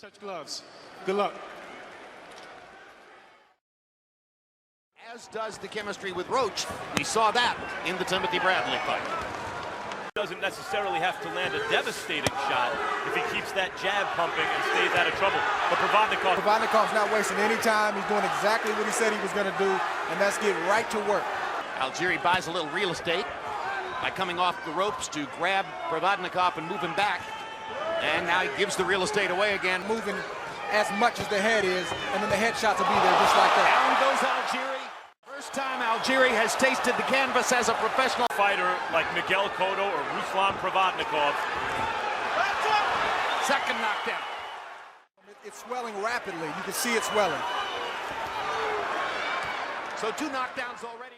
Touch gloves. Good luck. As does the chemistry with Roach. We saw that in the Timothy Bradley fight. Doesn't necessarily have to land a devastating shot if he keeps that jab pumping and stays out of trouble. But Provodnikov's not wasting any time. He's doing exactly what he said he was going to do, and that's get right to work. Algieri buys a little real estate by coming off the ropes to grab Provodnikov and move him back. And now he gives the real estate away again. Moving as much as the head is, and then the headshots will be there just like that. Down goes Algieri. First time Algieri has tasted the canvas as a professional fighter like Miguel Cotto or Ruslan Provodnikov. Second knockdown. It's swelling rapidly. You can see it swelling. So 2 knockdowns already.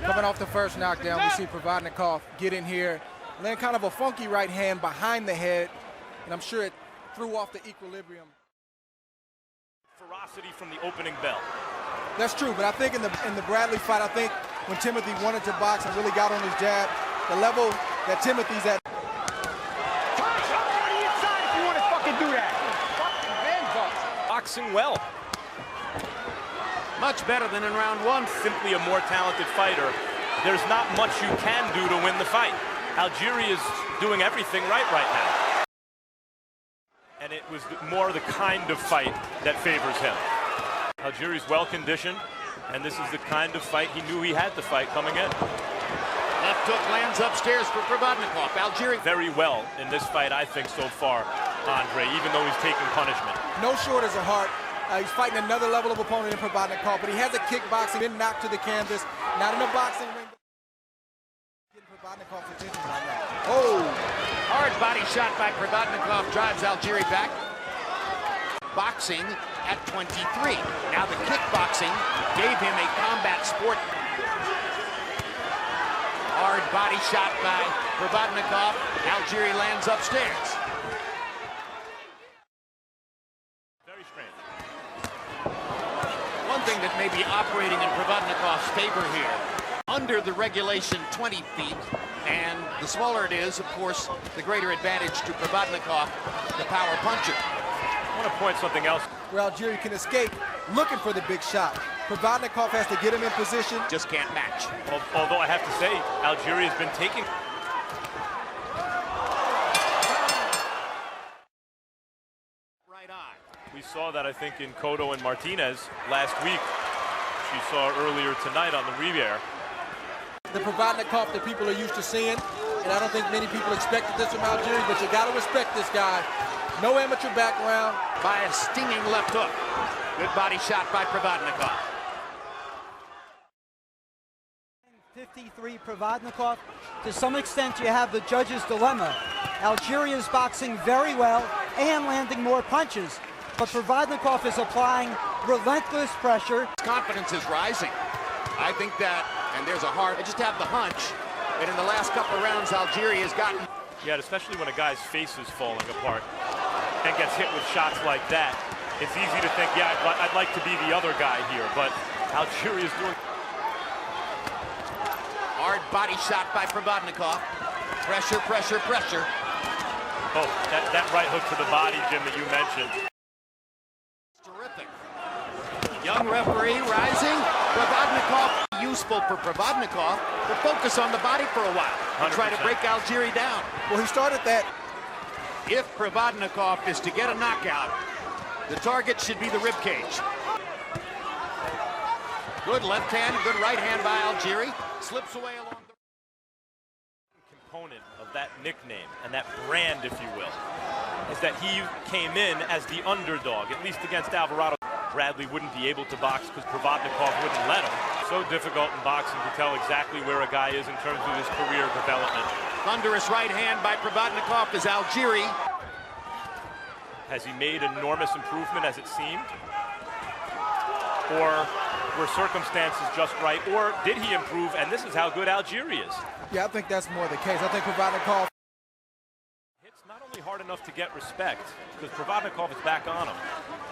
Coming off the first knockdown, we see Provodnikov get in here, land kind of a funky right hand behind the head, and I'm sure it threw off the equilibrium. Ferocity from the opening bell. That's true, but I think in the Bradley fight, I think when Timothy wanted to box and really got on his jab, the level that Timothy's at. You want to fucking do that? Boxing well. Much better than in round 1. Simply a more talented fighter. There's not much you can do to win the fight. Algieri is doing everything right now. And it was more the kind of fight that favors him. Algieri's well conditioned, and this is the kind of fight he knew he had to fight coming in. Left hook lands upstairs for Provodnikov. Algieri very well in this fight, I think, so far, Andre, even though he's taking punishment. No shortage of heart. He's fighting another level of opponent in Provodnikov, but he has a kickboxing, been knocked to the canvas, not in a boxing ring. Getting Provodnikov's attention right now. Oh, hard body shot by Provodnikov drives Algieri back. Boxing at 23. Now the kickboxing gave him a combat sport. Hard body shot by Provodnikov. Algieri lands upstairs. One thing that may be operating in Provodnikov's favor here, under the regulation 20 feet, and the smaller it is, of course, the greater advantage to Provodnikov, the power puncher. I want to point something else. Where Algieri can escape, looking for the big shot. Provodnikov has to get him in position. Just can't match. Although I have to say, Algieri has been taking... Right eye. We saw that, I think, in Cotto and Martinez last week. She saw earlier tonight on the Riviera. The Provodnikov that people are used to seeing, and I don't think many people expected this from Algieri, but you got to respect this guy. No amateur background. By a stinging left hook. Good body shot by Provodnikov. 53 Provodnikov. To some extent, you have the judge's dilemma. Algieri is boxing very well and landing more punches, but Provodnikov is applying relentless pressure. His confidence is rising. I think that, and there's a heart, I just have the hunch that in the last couple of rounds, Algieri has gotten... Yeah, especially when a guy's face is falling apart and gets hit with shots like that. It's easy to think, yeah, I'd like to be the other guy here, but Algieri is doing... Hard body shot by Provodnikov. Pressure, pressure, pressure. Oh, that right hook to the body, Jim, that you mentioned. Terrific. Young referee rising. Provodnikov, useful for Provodnikov to focus on the body for a while and try to break Algieri down. Well, he started that. If Provodnikov is to get a knockout, the target should be the rib cage. Good left hand, good right hand by Algieri. Slips away along the component of that nickname and that brand, if you will, is that he came in as the underdog, at least against Alvarado. Bradley wouldn't be able to box because Provodnikov wouldn't let him. So difficult in boxing to tell exactly where a guy is in terms of his career development. Thunderous right hand by Provodnikov as Algieri. Has he made enormous improvement as it seemed? Or were circumstances just right? Or did he improve, and this is how good Algieri is? Yeah, I think that's more the case. I think Provodnikov hits not only hard enough to get respect because Provodnikov is back on him.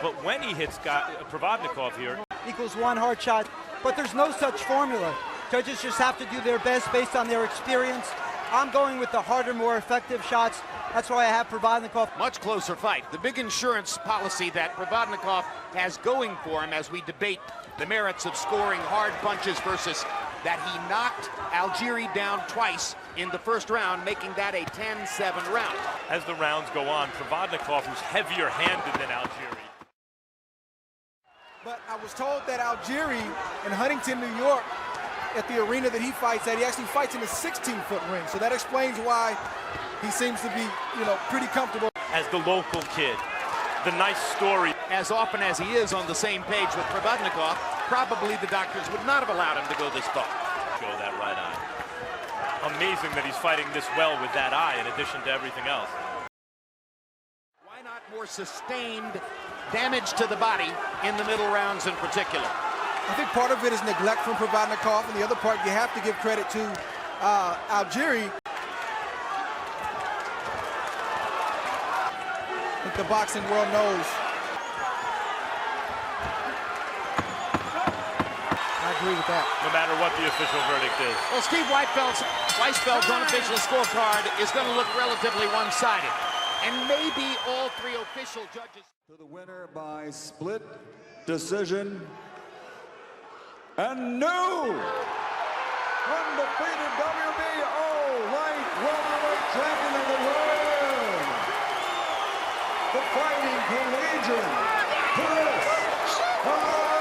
But when he hits Provodnikov here, equals one hard shot, but there's no such formula. Judges just have to do their best based on their experience. I'm going with the harder, more effective shots. That's why I have Provodnikov. Much closer fight. The big insurance policy that Provodnikov has going for him as we debate the merits of scoring hard punches versus that he knocked Algieri down twice in the first round, making that a 10-7 round. as the rounds go on, Provodnikov, who's heavier-handed than Algieri. But I was told that Algieri in Huntington, New York, at the arena that he fights at, he actually fights in a 16-foot ring. So that explains why he seems to be, pretty comfortable. As the local kid, the nice story. As often as he is on the same page with Provodnikov, probably the doctors would not have allowed him to go this far. Go that right eye. Amazing that he's fighting this well with that eye in addition to everything else. Why not more sustained damage to the body in the middle rounds in particular? I think part of it is neglect from Provodnikov, and the other part you have to give credit to Algieri. I think the boxing world knows. I agree with that. No matter what the official verdict is. Well, Steve Weisfeld's unofficial scorecard is going to look relatively one-sided. And maybe all three official judges. To the winner by split decision. And new undefeated WBO light welterweight champion of the world, the Fighting Collegian, Ruslan